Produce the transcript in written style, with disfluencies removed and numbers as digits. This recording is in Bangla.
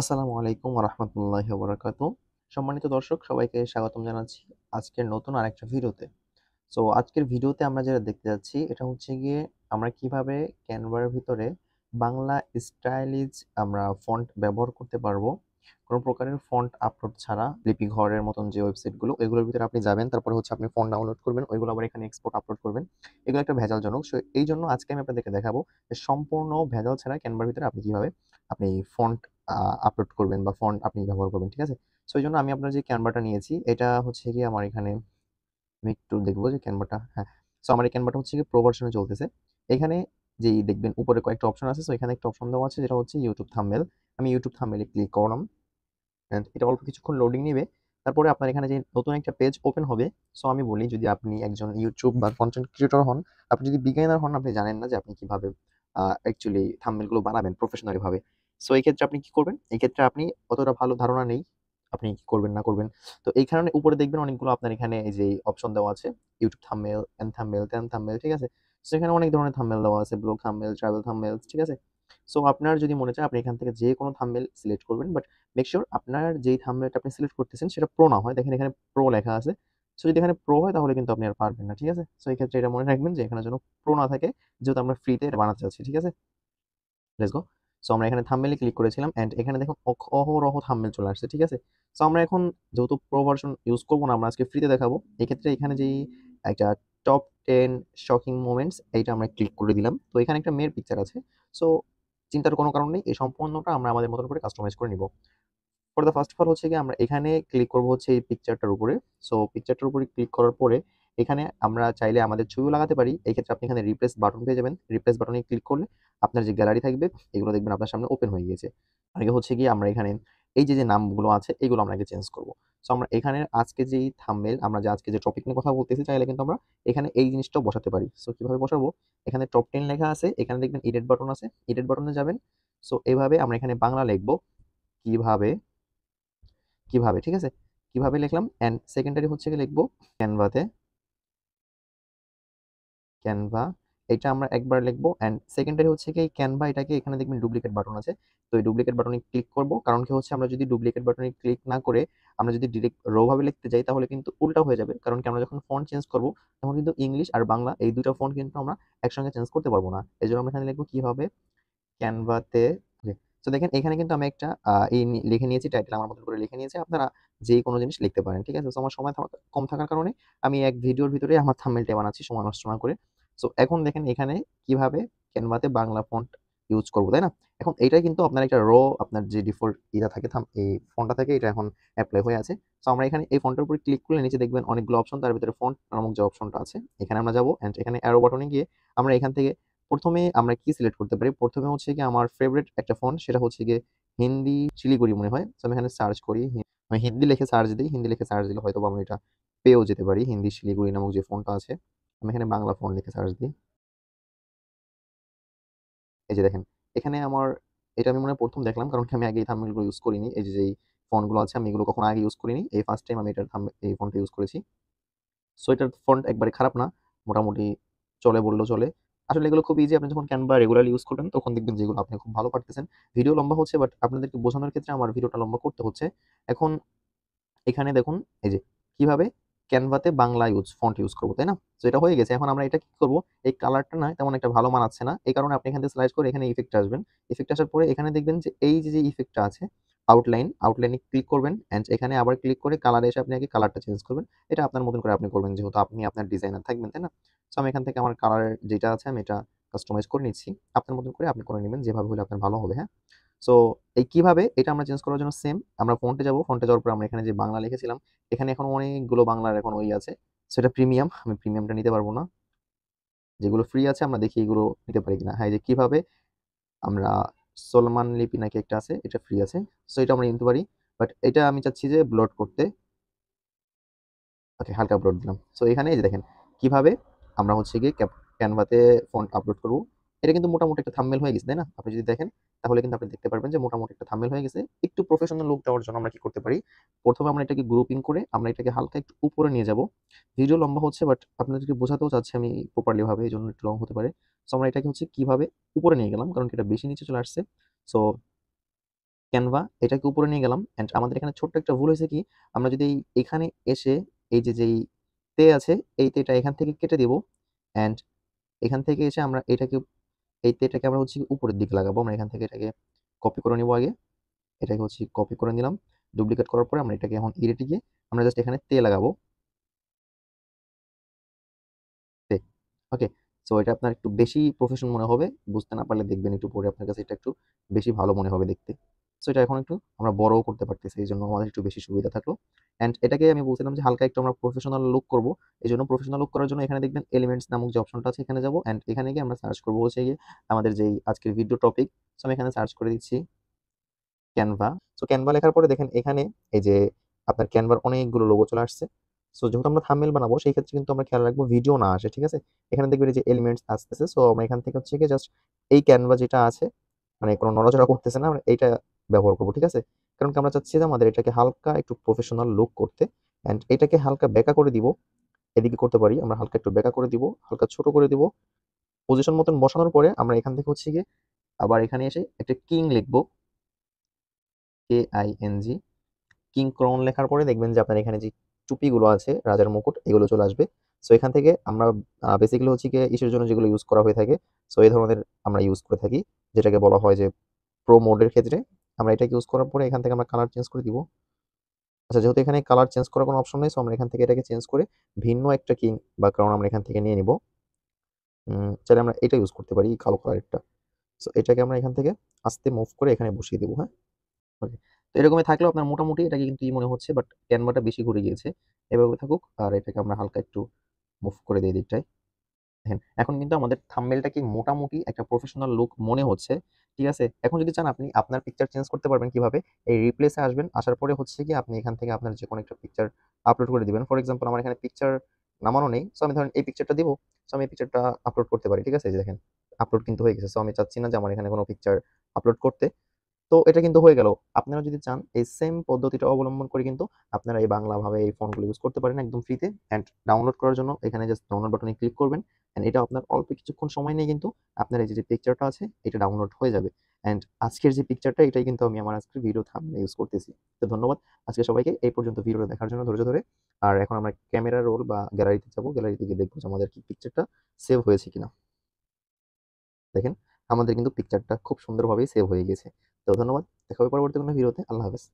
আসসালামু আলাইকুম ওয়া রাহমাতুল্লাহি ওয়া বারাকাতুহু। সম্মানিত দর্শক সবাইকে স্বাগতম জানাচ্ছি আজকের নতুন আরেকটা ভিডিওতে। সো আজকের ভিডিওতে আমরা যেটা দেখতে যাচ্ছি এটা হচ্ছে গিয়ে আমরা কিভাবে ক্যানভার ভিতরে বাংলা স্টাইলিশ আমরা ফন্ট ব্যবহার করতে পারবো। কোনো প্রকারের ফন্ট আপলোড ছাড়া লিপি ঘরের মতন যে ওয়েবসাইটগুলো এগুলোর ভিতরে আপনি যাবেন, তারপরে হচ্ছে আপনি ফন্ট ডাউনলোড করবেন, ওইগুলো আবার এখানে এক্সপোর্ট আপলোড করবেন। এগুলো একটা ভেজালজনক। সো এইজন্য আজকে আমি আপনাদেরকে দেখাবো যে সম্পূর্ণ ভেজাল ছাড়া ক্যানভার ভিতরে আপনি কিভাবে আপনি ফন্ট আপলোড করবেন বা ফন্ট আপনি ব্যবহার করবেন। ঠিক আছে? সো এইজন্য আমি আপনার যে ক্যানভাটা নিয়েছি এটা হচ্ছে গিয়ে আমার এখানে আমি একটু দেখবো যে ক্যানভাটা, হ্যাঁ। সো আমার এই ক্যানভাটা হচ্ছে গিয়ে প্রো ভার্সনে চলতেছে। এখানে যেই দেখবেন উপরে কয়েকটা অপশন আছে। সো এখানে একটা অপশন দেওয়া আছে যেটা হচ্ছে ইউটিউব থাম্বনেল। আমি ইউটিউব থাম্বনেলে ক্লিক করলাম এন্ড এটা অল্প কিছুক্ষণ লোডিং নিবে। তারপরে আপনার এখানে যে নতুন একটা পেজ ওপেন হবে। সো আমি বলি, যদি আপনি একজন ইউটিউব বা কনটেন্ট ক্রিয়েটর হন, আপনি যদি বিগিনার হন, আপনি জানেন না যে আপনি কিভাবে অ্যাকচুয়ালি থাম্বনেল গুলো বানাবেন প্রফেশনালি ভাবে। সো এই ক্ষেত্রে আপনি কি করবেন? এই ক্ষেত্রে আপনি অতটা ভালো ধারণা নেই আপনি কি করবেন না করবেন। তো এই কারণে উপরে দেখবেন অনেকগুলো আপনার এখানে এই যে অপশন দেওয়া আছে, YouTube thumbnail, end thumbnail, ten thumbnail, ঠিক আছে? সো এখানে অনেক ধরনের থাম্বনেল দেওয়া আছে, ব্লগ থাম্বনেল, ট্রাভেল থাম্বনেল, ঠিক আছে? সো আপনার যদি মনে চায় আপনি এখান থেকে যে কোনো থাম্বনেল সিলেক্ট করবেন, বাট মেক সিউর আপনার যেই থাম্বনেলটা আপনি সিলেক্ট করতেছেন সেটা প্রো না হয়। দেখেন এখানে প্রো লেখা আছে। সো যদি এখানে প্রো হয় তাহলে কিন্তু আপনি আর পারবেন না, ঠিক আছে? সো এই ক্ষেত্রে এটা মনে রাখবেন যে এখানে যেন প্রো না থাকে, যেহেতু আমরা ফ্রিতে এটা বানাতে চাচ্ছি, ঠিক আছে? Let's go. সো আমরা এখানে থাম্বনেলে ক্লিক করেছিলাম এন্ড এখানে দেখুন অহরহ থাম্বনেল চলে আসছে, ঠিক আছে? সো আমরা এখন যেহেতু প্রো ভার্সন ইউজ করব না, আমরা আজকে ফ্রিতে দেখাবো। এক্ষেত্রে এখানে যেই একটা টপ 10 শকিং মোমেন্টস এইটা আমরা ক্লিক করে দিলাম। তো এখানে একটা মেয়ের পিকচার আছে। সো চিন্তার কোনো কারণ নেই। এই সম্পূর্ণটা আমরা আমাদের মতন করে কাস্টমাইজ করে নিব। For the first of all হচ্ছে গিয়ে আমরা এখানে ক্লিক করব হচ্ছে এই পিকচারটার উপরে। সো পিকচারটার উপরে ক্লিক করার পরে এখানে আমরা চাইলে আমাদের ছবিও লাগাতে পারি। এই ক্ষেত্রে আপনি এখানে রিপ্লেস বাটন পেয়ে যাবেন। রিপ্লেস বাটনে ক্লিক করলে আপনার যে গ্যালারি থাকবে এগুলো দেখবেন আপনার সামনে ওপেন হয়ে গিয়েছে। আগে হচ্ছে গিয়ে আমরা এখানে এই যে নামগুলো আছে এগুলো আমরা আগে চেঞ্জ করব। সো আমরা এখানে আজকে যেই থাম্বনেল আমরা যে আজকে যে টপিক নিয়ে কথা বলতেছি চাইলে কিন্তু আমরা এখানে এই জিনিসটাও বসাতে পারি। সো কিভাবে বসাবো? এখানে টপ 10 লেখা আছে, এখানে দেখবেন এডিট বাটন আছে। এডিট বাটনে যাবেন। সো এভাবে আমরা এখানে বাংলা লিখব। কিভাবে কিভাবে, ঠিক আছে? কিভাবে লিখলাম এন্ড সেকেন্ডারি হচ্ছে গিয়ে লিখবো ক্যানভাতে, ক্যানভা এটা আমরা একবার লিখবো এন্ড সেকেন্ডারি হচ্ছে কি ক্যানভা, এটাকে এখানে দেখবেন ডুপ্লিকেট বাটন আছে। তো এই ডুপ্লিকেট বাটনে ক্লিক করব, কারণ কি হচ্ছে আমরা যদি ডুপ্লিকেট বাটনে ক্লিক না করে আমরা যদি ডিরেক্ট রো ভাবে লিখতে যাই তাহলে কিন্তু উল্টা হয়ে যাবে, কারণ কি আমরা যখন ফন্ট চেঞ্জ করব তখন কিন্তু ইংলিশ আর বাংলা এই দুটো ফন্ট কিন্তু আমরা একসঙ্গে চেঞ্জ করতে পারবো না। এজন্য আমরা এখানে লিখবো কিভাবে ক্যানভাতে। ওকে। সো দেখেন এখানে কিন্তু আমি একটা লিখে নিয়েছি, টাইটেল আমার মতো করে লিখে নিয়েছি। আপনারা যেই কোনো জিনিস লিখতে পারেন, ঠিক আছে? সো আমার সময় কম থাকার কারণে আমি এক ভিডিওর ভিতরে আমার থাম্বনেলটা বানাচ্ছি সময় নষ্ট না করে। সো এখন দেখেন এখানে কিভাবে ক্যানভাতে বাংলা ফন্ট ইউজ করব, তাই না? এখন এইটাই কিন্তু আপনার একটা আপনার যে ডিফল্ট ইটা থাকে এই ফন্টটা থাকে এটা এখন এপ্লাই হয়ে আছে। সো আমরা এখানে এই ফন্টের উপর ক্লিক করলে নিচে দেখবেন অনেকগুলো অপশন, তার ভিতরে ফন্ট নামক যে অপশনটা আছে এখানে আমরা যাব এন্ড এখানে অ্যারো বাটনে গিয়ে আমরা এখান থেকে প্রথমে আমরা কি সিলেক্ট করতে পারি? প্রথমে হচ্ছে গিয়ে আমার ফেভারিট একটা ফন্ট, সেটা হচ্ছে গিয়ে হিন্দি শিলিগুড়ি মনে হয়। সো আমি এখানে সার্চ করি। আমি হিন্দি লিখে সার্চ দিই। হিন্দি লিখে সার্চ দিলে হয়তোবা আমি এটা পেয়েও যেতে পারি। হিন্দি শিলিগুড়ি নামক যে ফন্টটা আছে। আমি এখানে বাংলা ফন্ট লিখে সার্চ দিই। এই যে দেখেন, এখানে আমার এটা আমি মনে হয় ১ম দেখলাম, কারণ কি আমি আগে এই থাম্বনেল গুলো ইউজ করিনি। এই যে যেই ফন্ট গুলো আছে আমি এগুলো কখনো আগে ইউজ করিনি। এই ফার্স্ট টাইম আমি এই ফন্টটা ইউজ করেছি। সো এটার ফন্ট একবারে খারাপ না। মোটামুটি চলে বললেও চলে। আসলে এগুলো খুব ইজি। আপনি যখন ক্যানভা রেগুলারলি ইউজ করবেন তখন দেখবেন যে এগুলো আপনি খুব ভালো পারতেছেন। ভিডিও লম্বা হচ্ছে বাট আপনাদেরকে বোঝানোর ক্ষেত্রে আমার ভিডিওটা লম্বা করতে হচ্ছে। এখন এখানে দেখুন এই যে কিভাবে ক্যানভাতে বাংলা ফন্ট ইউজ করব, তাই না? সো এটা হয়ে গেছে। এখন আমরা এটা কি করব? এই কালারটা না তেমন একটা ভালো মানাচ্ছে না। এই কারণে আপনি এখান থেকে স্লাইড করে এখানে ইফেক্টে আসবেন। ইফেক্টে আসার পরে এখানে দেখবেন যে এই যে ইফেক্টটা আছে আউটলাইনে ক্লিক করবেন এন্ড এখানে আবার ক্লিক করে কালারে এসে আপনি আগে কালারটা চেঞ্জ করবেন। এটা আপনার মতন করে আপনি করবেন, যেহেতু আপনি আপনার ডিজাইনার থাকবেন, তাই না? সো আমি এখান থেকে আমার কালার যেটা আছে আমি এটা কাস্টমাইজ করে নিচ্ছি। আপনার মতন করে আপনি করে নিবেন, যেভাবে হলে আপনার ভালো হবে, হ্যাঁ? সো এই কিভাবে এটা আমরা চেঞ্জ করার জন্য সেম আমরা ফন্টে যাব। ফন্টে যাওয়ার পর আমরা এখানে যে বাংলা লিখেছিলাম এখানে এখন অনেকগুলো বাংলার এখন আছে। সো এটা প্রিমিয়াম, আমি প্রিমিয়ামটা নিতে পারবো না। যেগুলো ফ্রি আছে আমরা দেখি এগুলো নিতে পারি কিনা। হ্যাঁ, এই যে কিভাবে আমরা সলমান লিপি নাকি একটা আছে, এটা ফ্রি আছে। সো এটা আমরা নিতে পারি। বাট এটা আমি চাচ্ছি যে ব্লড করতে। ওকে, হালকা আপলোড দিলাম। সো এখানে এই যে দেখেন কিভাবে আমরা হচ্ছে গিয়ে ক্যানভাতে ফন্ট আপলোড করব। এটা কিন্তু মোটামুটি একটা থাম্বনেল হয়ে গেছে, তাই না? আপনি যদি দেখেন তাহলে কিন্তু আপনি দেখতে পারবেন যে মোটামুটি একটা থাম্বনেল হয়ে গেছে। একটু প্রফেশনাল লুক দেওয়ার জন্য আমরা কি করতে পারি? প্রথমে আমরা এটাকে গ্রুপিং করে আমরা এটাকে হালকা একটু উপরে নিয়ে যাব। ভিডিও লম্বা হচ্ছে বাট আপনাদেরকে বোঝাতেও চাচ্ছি আমি প্রপারলি ভাবে, এজন্য একটু লং হতে পারে। সো আমরা এটাকে হচ্ছে কিভাবে উপরে নিয়ে গেলাম, কারণ কি এটা বেশি নিচে চলে আসছে। সো ক্যানভা এটাকে উপরে নিয়ে গেলাম। অ্যান্ড আমাদের এখানে ছোট্ট একটা ভুল হয়েছে কি, আমরা যদি এখানে এসে এই যে যেই তে আছে এই তেটা এখান থেকে কেটে দিব। অ্যান্ড এখান থেকে এসে আমরা এটাকে এই তেটাকে আমরা হচ্ছে উপরের দিকে লাগাবো। আমরা এখান থেকে এটাকে কপি করে নিব আগে। এটাকে হচ্ছে কপি করে নিলাম। ডুপ্লিকেট করার পরে আমরা এটাকে এখন এডিটে গিয়ে আমরা জাস্ট এখানে তে লাগাবো। তে ওকে। সো এটা আপনার একটু বেশি প্রফেশন মনে হবে। বুঝতে না পারলে দেখবেন একটু পরে আপনার কাছে এটা একটু বেশি ভালো মনে হবে দেখতে। সো এটা এখন একটু আমরা বড়ও করতে পারতেছি। এইজন্য আমাদের একটু বেশি সুবিধা থাকলো। অ্যান্ড এটাকে আমি বলছিলাম যে হালকা একটু আমরা প্রফেশনাল লুক করব। এজন্য প্রফেশনাল লুক করার জন্য এখানে দেখবেন এলিমেন্টস নামক যে অপশনটা আছে এখানে যাবো। অ্যান্ড এখানে গিয়ে আমরা সার্চ করব হচ্ছে গিয়ে আমাদের যেই আজকের ভিডিও টপিক। সো আমি এখানে সার্চ করে দিচ্ছি ক্যানভা। সো ক্যানভা লেখার পরে দেখেন এখানে এই যে আপনার ক্যানভার অনেকগুলো লোগো চলে আসছে। সো যেহেতু আমরা থাম্বনেল বানাবো সেই ক্ষেত্রে কিন্তু আমরা খেয়াল রাখবো ভিডিও না আসে, ঠিক আছে? এখানে দেখবেন এই যে এলিমেন্টস আসতেছে। সো আমরা এখান থেকে হচ্ছে গিয়ে জাস্ট এই ক্যানভা যেটা আছে মানে কোনো নড়াচড়া করতেছে না, আমরা এইটা ব্যবহার করবো, ঠিক আছে? কারণ কি আমরা চাচ্ছি যে আমাদের এটাকে হালকা একটু প্রফেশনাল লুক করতে। অ্যান্ড এটাকে হালকা বেঁকা করে দিব। এদিকে করতে পারি আমরা, হালকা একটু বেঁকা করে দিব, হালকা ছোট করে দিব। পজিশন মতন বসানোর পরে আমরা এখান থেকে হচ্ছে গিয়ে আবার এখানে এসে একটা কিং লিখবো, KING। কিং ক্রাউন লেখার পরে দেখবেন যে আপনার এখানে যে টুপিগুলো আছে রাজার মুকুট এগুলো চলে আসবে। সো এখান থেকে আমরা বেসিক্যালি হচ্ছে গিয়ে ইসের জন্য যেগুলো ইউজ করা হয়ে থাকে, সো এই ধরনের আমরা ইউজ করে থাকি, যেটাকে বলা হয় যে প্রো মোডের ক্ষেত্রে আমরা এটাকে ইউজ করার পরে এখান থেকে আমরা কালার চেঞ্জ করে দিব। আচ্ছা, যেহেতু এখানে কালার চেঞ্জ করার কোনো অপশন নেই, সো আমরা এখান থেকে এটাকে চেঞ্জ করে ভিন্ন একটা কিং বা ক্রাউন আমরা এখান থেকে নিয়ে নিব। চাইলে আমরা এটা ইউজ করতে পারি, কালো কালারেরটা। সো এটাকে আমরা এখান থেকে আস্তে মুভ করে এখানে বসিয়ে দেবো, হ্যাঁ? ওকে। তো এরকমই থাকলেও আপনার মোটামুটি এটাকে কিন্তু মনে হচ্ছে, বাট ক্যানভাটা বেশি ঘুরে গিয়েছে। এভাবে থাকুক। আর এটাকে আমরা হালকা একটু মুভ করে দিয়ে দিকটাই। দেখেন এখন কিন্তু আমাদের থাম্বনেলটা কি মোটামুটি একটা প্রফেশনাল লুক মনে হচ্ছে। ঠিক আছে? এখন যদি চান আপনি আপনার পিকচার চেঞ্জ করতে পারবেন কিভাবে? এই রিপ্লেসে আসবেন। আসার পরে হচ্ছে গিয়ে আপনি এখান থেকে আপনার যেকোনো একটা পিকচার আপলোড করে দিবেন। ফর এক্সাম্পল আমার এখানে পিকচার নামানো নেই। সো আমি ধরেন এই পিকচারটা দিব। সো আমি এই পিকচারটা আপলোড করতে পারি। ঠিক আছে? এই যে দেখেন আপলোড কিন্তু হয়ে গেছে। সো আমি চাচ্ছি না যে আমার এখানে কোনো পিকচার আপলোড করতে। তো এটা কিন্তু হয়ে গেল। আপনারা যদি চান এই সেম পদ্ধতিটা অবলম্বন করে কিন্তু আপনারা এই বাংলা ভাবে এই ফন্টগুলো ইউজ করতে পারেন একদম ফ্রিতে। অ্যান্ড ডাউনলোড করার জন্য এখানে জাস্ট ডাউনলোড বাটনে ক্লিক করবেন। অ্যান্ড এটা আপনার অল্প কিছুক্ষণ সময় নিয়ে কিন্তু আপনার এই যে পিকচারটা আছে এটা ডাউনলোড হয়ে যাবে। অ্যান্ড আজকের যে পিকচারটা এটাই কিন্তু আমি আমার আজকের ভিডিও থাম্বনেল ইউজ করতেছি। তো ধন্যবাদ আজকে সবাইকে এই পর্যন্ত ভিডিওটা দেখার জন্য ধৈর্য ধরে। আর এখন আমরা ক্যামেরা রোল বা গ্যালারিতে যাবো। গ্যালারিতে গিয়ে দেখবো যে আমাদের কি পিকচারটা সেভ হয়েছে কিনা। দেখেন আমাদের কিন্তু পিকচারটা খুব সুন্দরভাবেই সেভ হয়ে গেছে। তো ধন্যবাদ। দেখা হবে পরবর্তী কোনো ভিডিওতে। আল্লাহ হাফেজ।